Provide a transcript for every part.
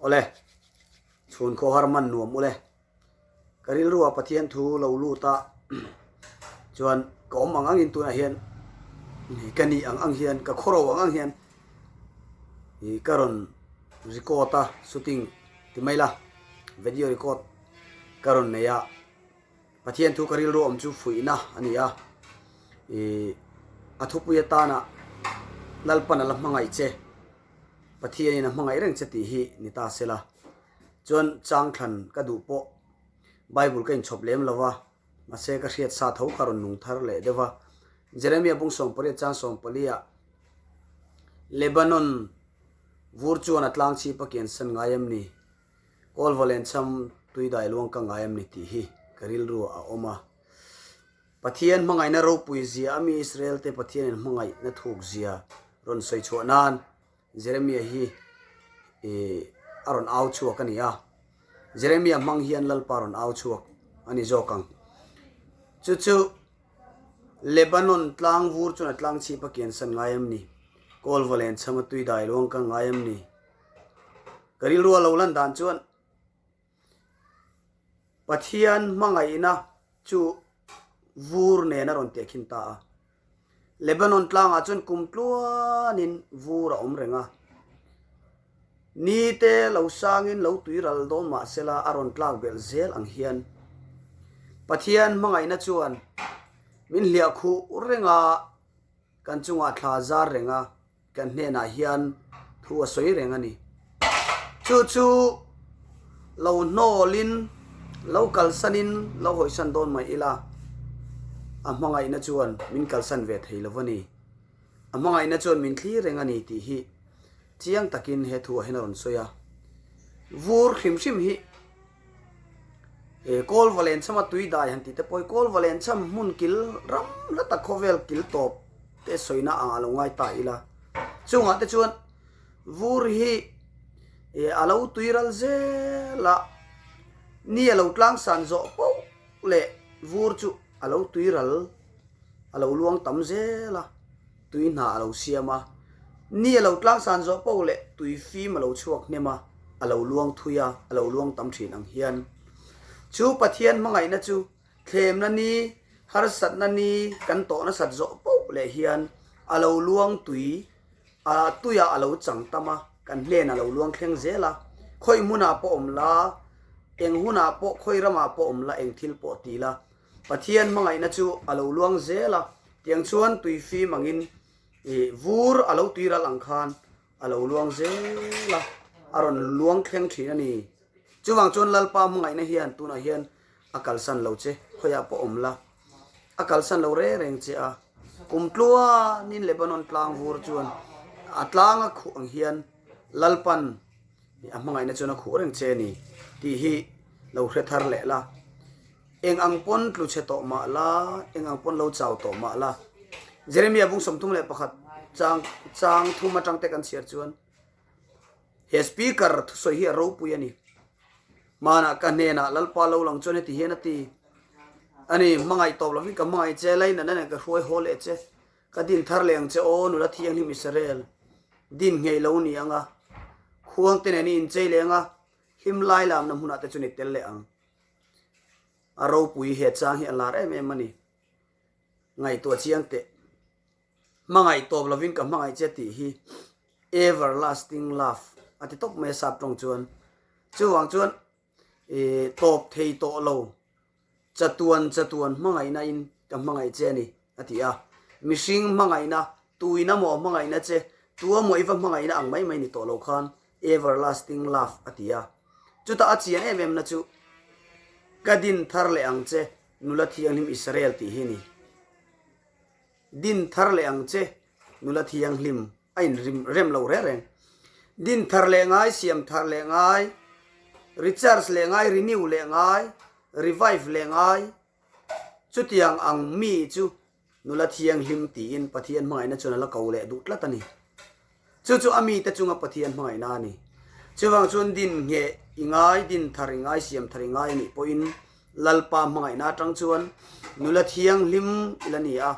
ole chun kho harman nuam ule karil ruwa pathian thu lo lu ta chuan ko mangang in tu na hian kani ang hian ka khoro ang hian I karon recorda shooting ti maila video record karon neya pathian thu karil ru om chu fuina ania athupuya ta na lalpan ala hmangaih che pathianin hmangaih reng che ti hi nita sela chon chang thlan ka du po bible kain chop lem lawa mase ka hriat sa tho karon nung thar le dewa Jeremia Bung song pari chang song palia Lebanon vurchuan atlang chi pakian san ngayam ni kol valen cham tui dai luang ka ngayam ni ti hi karil ru a oma pathian hmangai na ro pui zia ami Israel te pathian hmangai na thuk zia ron soi chuanan Jeremia hi aron au chuak ania Jeremia mang hian lalparon au chuak ani zokang chu Lebanon tlang vurchuan atlang chi pakian san ngayam ni kol valen chama tui dai luang ka ngayam ni karil ru lo lan dan chuan pathian hmangai na chu vur ne na ron te khin ta Lebanon tlang a chun kumtluanin vur a om renga ni te lo sangin lo tuiral do ma sela aron tlak bel zel ang hian pathian hmangai na chuan min hlia khu renga kan chunga thla zar renga kan hne na hian thu a soi renga ni chu lo nolin lo kalsanin lo hoisan don mai ila amhangai na chuan min kalsan ve thei lovani amhangai na chuan min thli renga ni ti hi chiang takin he thu henaron soya vur khimshim hi kol valen chama tui dai han ti te poi kol valen cham mun kil ram la ta khovel kil top te soina alo ngai ta ila chunga te chuan vur hi alo tuiral ze la ni alo tlang san zo po le vur chu alo tuiral alo luang tam ze la tui na alo siama ni alo tlang san zo po le tui fi malo chuak nema alo luang thuya alo luang tam thin ang hian chu pathian hmangai na chu thlem na ni har sat na ni kan to na sat zo po le hian alo luang tui tuya alo chang tama kan len alo luang thleng zela khoi muna po om la eng huna po khoi rama po om la eng thil po ti la pathian hmangai na chu alo luang zela tiang chuan tui fi mangin vur alo tuira lang khan alo luang zela aron luang thleng thin ani chuwang chon lalpa hmangai na hian tuna hian akal san lo che khoya po om la akal san lo re reng che a kumtlua nin Lebanon tlang vur chuan atlang a khu ang hian lalpan hmangai na chuna khu reng che ni ti hi lo hre thar le la eng ang pon tlu che to ma la eng ang pon lo chaw to ma la Jeremia Bung som thum le pakhat chang thuma tang te kan share chuan he speaker so hi ro pu yani mana ka ne na lalpa lo lang chone ti he na ti ani mangai to lo ka mangai che lai na na ka hroi hol e che ka din thar leng che o nu la thiang ni Israel din ngei lo ni anga khuang te ne ni in che lenga him lai lam na huna te chuni tel le ang aro pui he chang hi alar em mani ngai to chiang te mangai to lovin ka mangai che ti hi everlasting love ati top me sap tong chuan chuwang chuan top thei to lo chatuan mangai na in ka mangai che ni ati a mishing mangai na tuina mo mangai na che tua mo iwa mangai na ang mai ni to lo khan everlasting love ati a chuta achian em na chu kadin thar le ang che nula thiang him Israel ti hi ni din thar le ang che nula thiang him ain rem lo re reng din thar le ngai siam thar le ngai recharge le ngai renew le ngai revive le ngai chu tiang ang mi chu nula thiang him ti in pathian hmangai na chuna la ko le du tla tani chu ami te chunga pathian hmangai na ni chuwang chun din nge ingai din thari ngai siam thari ngai ni poin lalpa hmangai na tang chuan nula thiang him ilani a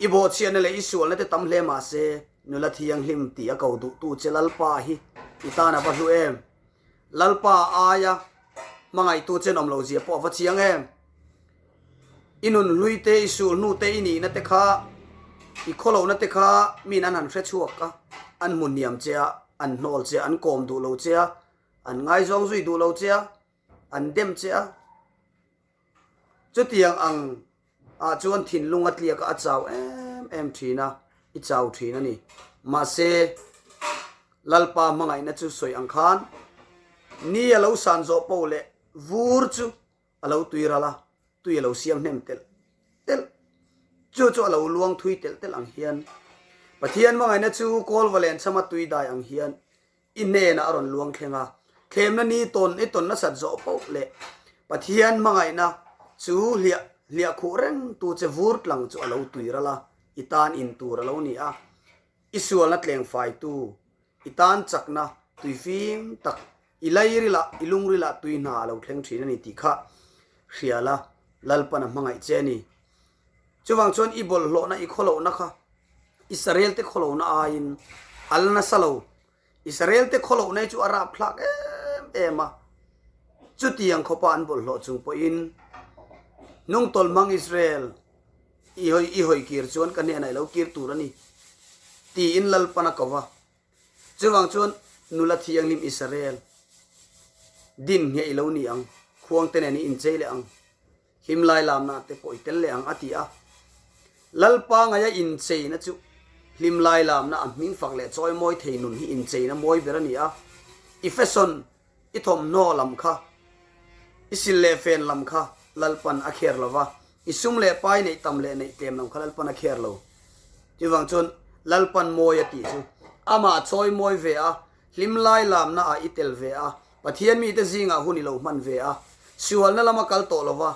ibo chian le isual na te tam hle ma se nula thiang him ti a ko du tu che lalpa hi itana pa hu em lalpa aya mangai tu chen om lo zia po va chiang em inun lui te isul nu te ini na te kha i kholo na te kha min an han hre chuak ka an mun niam chia an nol chia an kom du lo chia an ngai zong zui du lo chia an dem chia chu tiang ang a chuan thin lunga tlia ka a chaw em thina i chaw thina ni ma se lalpa mangai na chu soi ang khan ni alo san zo po le vur chu alo tuirala tui alo siam nem tel chu alo luang thui tel ang hian pathian mangai na chu kol valen sama tui dai ang hian inne na aron luang khenga khem na ni ton na sat zo po le pathian mangai na chu lia khu reng tu che vur tlang chu alo tuirala itan in tur alo ni a isual na tleng fai tu itan chakna tui fim tak ilairila ilungrila tui na alo thleng thina ni ti kha hriala lalpan mangai che ni chuwang chon i bol lo na i kholo na kha Israel te kholo na ain alna salo Israel te kholo na chu ara phlak ema chu tiang khopan bol lo chung po in nung tol mang Israel i hoi kir chuan kan ne nai lo kir turani ti in lalpana kawa chuwang chon nula thiang lim Israel din nge ilo ni ang khuang te ni in chele ang himlai lam na te poi tel le ang atia lalpa nga ya in chei na chu himlai lam na aming fak le choi moi thei nun hi in chei na moi berani a ifeson ithom no lam kha isil le fen lam kha lalpan a kher lova isum le pai nei tam le nei tem nam kha lalpan a kher lo tiwang chon lalpan moi ati chu ama choi moi ve a himlai lam na a itel ve a pathian mi te zinga huni lo man ve a sual na lama kal to lova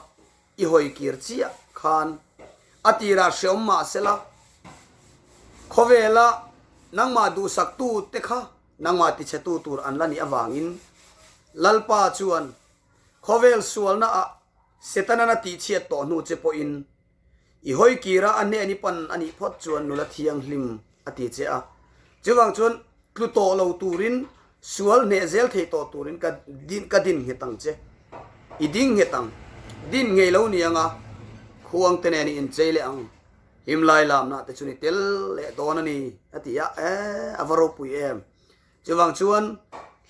i hoi kir chia khan atira shom ma sela khovela nangma du sak tu te kha nangma ti che tu tur an lani awangin lalpa chuan khovel sual na a setana na ti che to nu che po in i hoi kira an ne ani pan ani phot chuan nula thiang hlim ati che a chuwang chuan tlu to lo turin sual ne zel thei to turin ka din hetang che iding hetang din ngei lo ni anga khuang te ne ni in chele ang himlai lam na te chuni tel le don ani atia avaro pui em chuwang chuan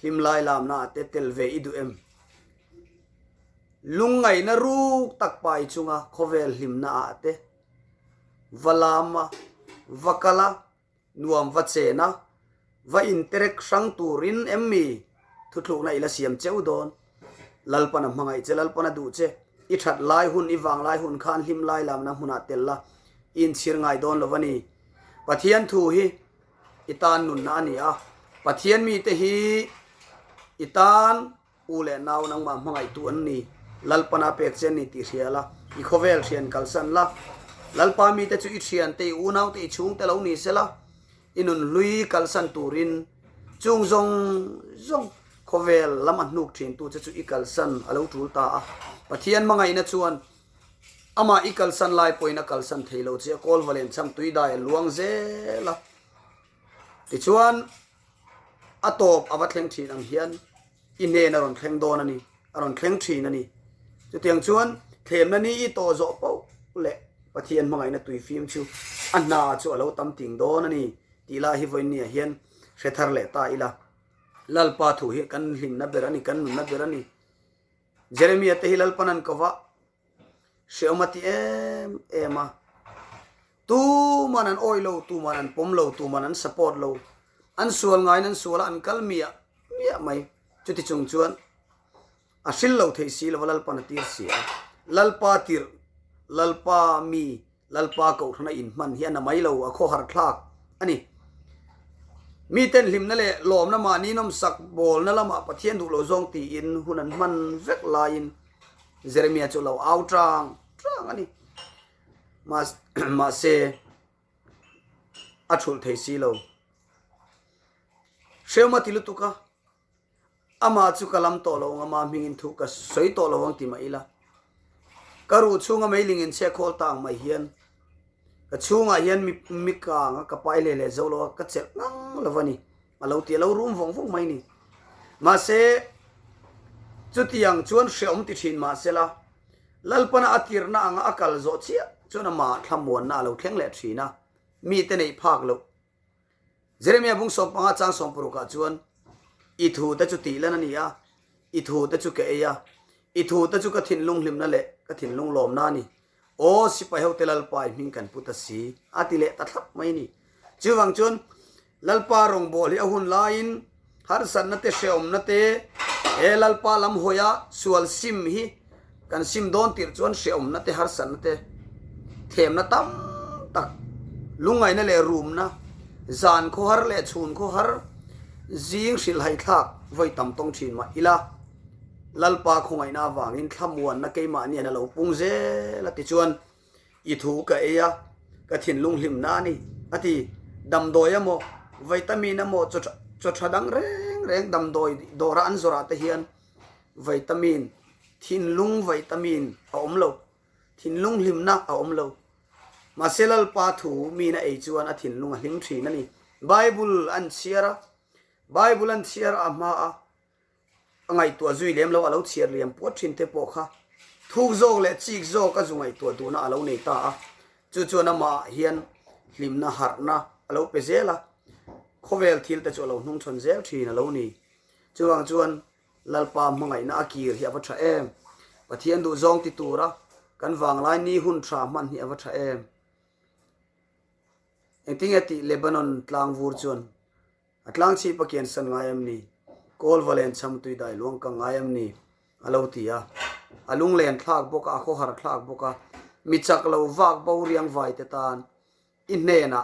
himlai lam na te tel ve idu em lungai na ruk tak pai chunga khovel him na ate valama vakala nuam vachena va interek sang turin emmi thutlu na ila siam cheu don lalpana mangai che lalpana du che i that lai hun i wang lai hun khan him lai lam na huna tella in chir ngai don lovani pathian thu hi itan nun na ni a pathian mi te hi itan ule naw nang ma mangai tu an ni lalpana pek chen ni ti hriala i khovel thian kalsan la lalpa mi te chu i thian te u naw te chung te lo ni sela inun lui kalsan turin chung zong khovel lama nuk thin tu chu i kalsan alo tul ta a pathian mangai na chuan ama i kalsan lai poina kalsan theilo che kol valen cham tui dai luang zela ti chuan atop awathleng thin ang hian ine na ron thleng don ani aron thleng thin ani chu tiang chuan them na ni i to zo po le pathian mangai na tui fim chu anna chu alo tam ting don ani tila hi voin ni hian hrethar le ta ila lalpa thu hi kan hlim na berani kan nun na berani Jeremia te hi lalpanan kawa sheomati ema tu manan oilo tu manan pomlo tu manan support lo an sual ngai nan sual an kalmia mia mai chuti chung chuan asil lo thei sil lalpan tir sia lalpa mi lalpa ko thana in man hian na mai lo a kho har thlak ani mi ten lim na le lom na ma ni nom sak bol na lama pathian du lo zong ti in hunan man vek lain Jeremia chu lo outrang ani ma se athul thei si lo shema tilu tuka ama chu kalam to lo ngama mingin thu ka soi to lo wang ti ma ila karu chunga mailing in che khol tang mai hian ka chunga hian mi ka nga ka pai le zo lo ka chel ngang lovani alo ti lo rum vong mai ni ma se chu tiang chuan hreom ti thin ma sela lalpana atir na anga akal zo chia chuna ma thlamuan na lo thleng le thina mi te nei phak lo Jeremia bung som panga chang som puruka chuan I thu ta chu ti lan ani a I thu ta chu ke ya I thu ta chu ka thin lung hlim na le ka thin lung lom na ni o si pai ho te lalpai hming kan puta si ati le ta thlap mai ni chuwang chun lalpa rong bol hi ahun lain har san na te sheom na te e lalpa lam hoya sual sim hi kan sim don tir chuan sheom na te har san na te them na tam tak lungai na le room na zan kho har le chhun kho har zing shil hai thak voi tam tong thin ma ila lalpa khongai na wangin thlamuan na keima ni na lo pung ze la ti chuan I thu ka eya ka thin lung hlim na ni ati dam doya mo vitamin mo cho thadang reng dam doi dora an zora te hian vitamin thin lung vitamin a om lo thin lung hlim na a om lo ma selal pa thu mi na ei chuan a thin lung a hlim thri na ni bible an chiara ama a angai tua zui lem lo alo chiar liam pot thin te po kha thuk zok le chik zok ka zungai tua tu na alo nei ta a chu na ma hian hlim na har na alo pe zela khovel thil te chu lo hnung chon zel thi na lo ni chuan lalpa hmangaih na akir hi ava tha em pathian du zong ti tura kan wang lai ni hun thra man hi ava tha em engtingati Lebanon tlang vur chuan atlang chi pakian san ngayam ni kol valen cham tui dai luang ka ngayam ni alo tia alung len thak boka kho har thak boka mi chak lo wak bo riang vai te tan in ne na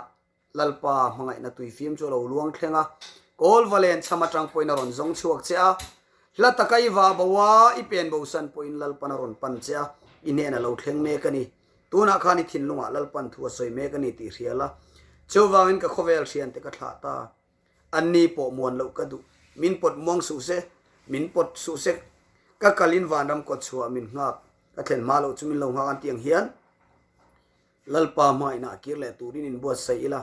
lalpa hmangaih na tui fim chu lo luang thlenga kol valen chama tang poina ron zong chuak cha la takai wa bawa I pen bo san poin lalpan ron pan cha ine na lo thleng me ka ni tuna khani thin lunga lalpan thu soi me ka ni ti riala chowangin ka khovel thian te ka thla ta anni po mon lo ka du min pot mong su se ka kalin wanam ko chua min nghak ka thlen ma lo chumin lo nghak an tiang hian lalpa mai na kirle turin in buat sai ila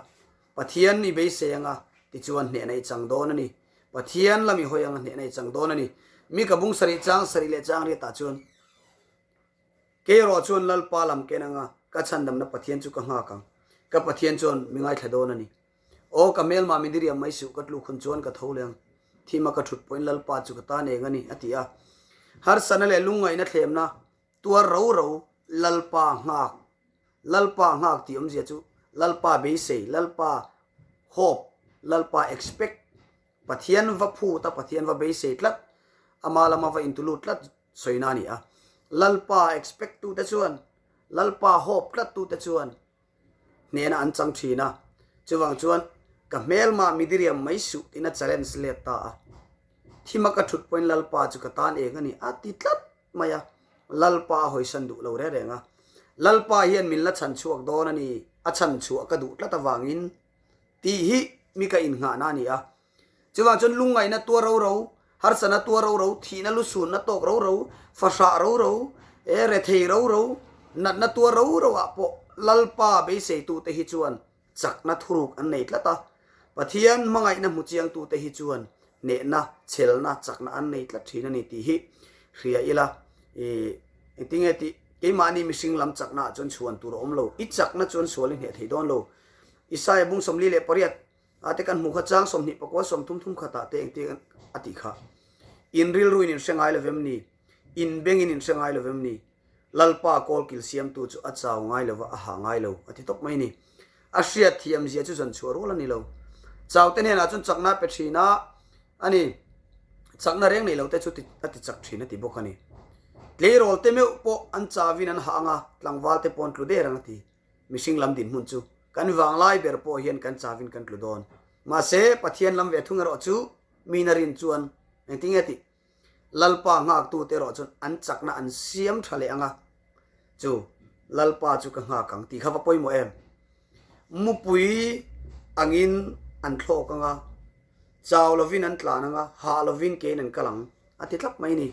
pathian ni be senga ti chuan hne nei chang don ani pathian lami hoyang hne nei chang don ani mi ka bung sari le chang ri ta chuan ke ro chuan lalpa lam kenanga ka chandam na pathian chu ka nga kang ka pathian chuan mingai thadon ani o ka mel ma mindiriam mai su katlu khun chuan ka tholeng thima ka thut point lalpa chu ka ta ne ngani atia har sanale lungai na thlemna tua ro lalpa nghak ti omzia chu lalpa be sei lalpa hope lalpa expect pathian va phu ta pathian va be sei tlat amala ma va intulu tlat soina ni a lalpa expect tu ta chuan lalpa hope tlat tu ta chuan ne na an chang thina chuwang chuan ka mel ma midiriam mai su ina challenge le ta thima ka thut point lalpa chu ka tan e ngani ati tlat maya lalpa hoisan du lo re renga lalpa hian min la chan chuak don ani a chan chuak ka du tlat awangin ti hi mi ka in nga na ni a chuwang chun lungai na tua ro har sana tua ro thina lu sun na tok ro fasha ro e re thei ro nat na tua ro a po lalpa be sei tu te hi chuan chak na thuruk an nei tlata pathian mangai na muchiang tu te hi chuan ne na chel na chak na an nei tlat thina ni ti hi ria ila e tingeti ke mani mishing lam chak na chon chuan tur om lo I chak na chon sual he thei don lo Isaia bung somli le pariat ate kan mukha chang som ni pakwa som thum khata te eng te ati kha in ril ruin in sengai levem ni in bengin in sengai levem ni lalpa kol kil siam tu chu achaw ngai lo a ha ngai lo ati tok mai ni ashia thiam zia chu zan chuar wala ni lo chawte ne na chun chakna pe thina ani chakna reng nei lo te chu ti ati chak thina ti bokani tle rol te me po an chawin an hanga tlangwal te pon tlu de rang ti mishing lam din hun chu kan wang lai ber po hian kan chawin kan tlu don ma se pathian lam ve thunga ro chu minarin chuan engtingeti lalpa ngak tu te ro chun an chakna an siam thale anga chu lalpa chu ka nga kang ti khawa poi mo em mupui angin an thlok anga chaw lovin an tlan anga ha lovin ke nan kalang ati tlap mai ni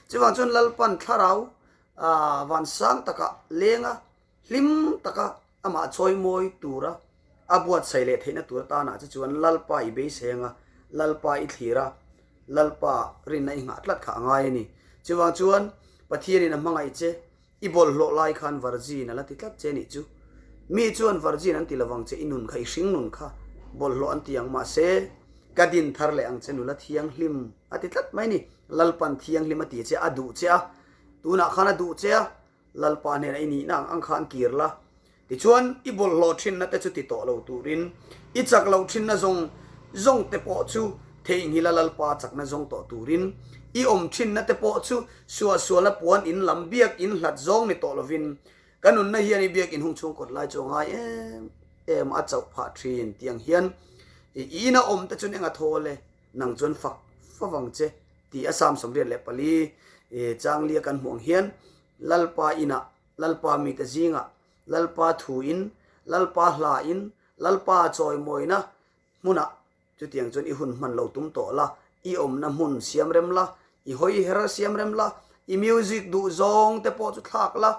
chuwang chun lalpan tharau wan sang taka lenga hlim taka ama choi moi tura abuat saile theina tur ta na chuan lalpa I be senga lalpa I thira lalpa rin na nga tlat kha ngai ni chuwang chuan Pathianin hmangaih che i bol hlo lai khan varjin ala ti tlat che ni chu mi chuan varjin an ti lawang che inun kha i hring nun kha bol hlo an tiang ma se kadin thar le ang che nula thiang hlim ati tlat mai ni lalpan thiang hlim ati che adu che a tuna khana du che a lalpan ne ai ni nang ang khan kirla ti chuan i bol hlo thin na te chu ti to lo turin i chak lo thin na zong te po chu theing hila lalpa chak na zong to turin i thin na te po chu sual na puan in lambiak in hlat zong ni to lovin kanun na hian i biak in hung chung kot lai chongai em a chau pha thin tiang hian ina te chun enga thole nang chon fak fawang che ti asam somriat le pali changlia kan huang hian lalpa ina lalpa mi te zinga lalpa thu in lalpa hla in lalpa choi moina muna chu tiang chon i hun man lo tum to la i na mun siam rem la i hoi hera siam rem la i music du zong te po chu thak la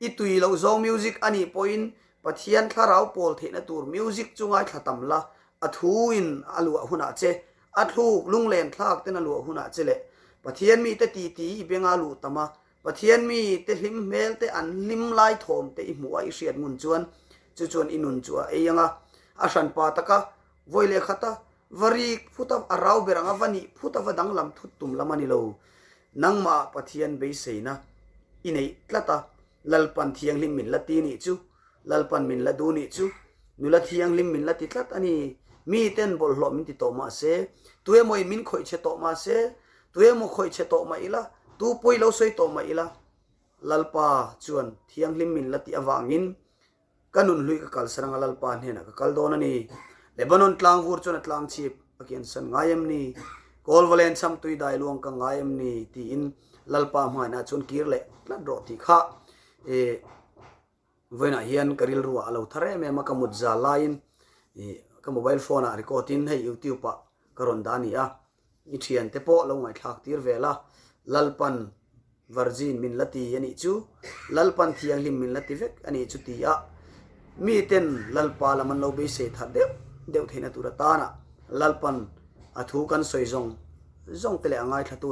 i tui lo zong music ani point pathian tharau pol the na tur music chungai thlatam la athu in alu huna che athu lunglen thak te na lu huna che le pathian mi te ti benga lu tama pathian mi te hlim mel te an lim lai thom te i muai hriat mun chuan inun chua eyanga a hran pa taka voile khata vari phuta arau beranga vani phuta vadang lam thut tum lamani lo nangma pathian be seina inei tlata lalpan thiang lim min lati ni chu lalpan min la du ni chu nula thiang lim min lati tlat ani mi ten bol hlo min ti to ma se tue moi min khoi che to ma se tue mo khoi che to ma ila tu poi lo soi to ma ila lalpa chuan thiang lim min lati awangin kanun hlui ka kal saranga lalpa hena ka kal don ani Lebanon tlang vur chon tlang chip akian san ngayam ni kol valen sam tui dai luang ka ngayam ni ti in lalpa ma na chon kirle tla ro ti kha vena hian karil ruwa alo thare me makamut za line ka mobile phone a recording hei youtube pa karon dani a i thian te po lo ngai thak tir vela lalpan virgin min lati ani chu lalpan thiang lim min lati vek ani chu ti a mi ten lalpa laman lo be se tha deu theina tura ta na lalpan athu kan soi zong tele angai thatu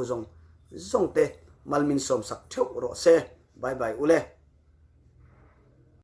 zong te malmin som sak theu ro se bye bye ule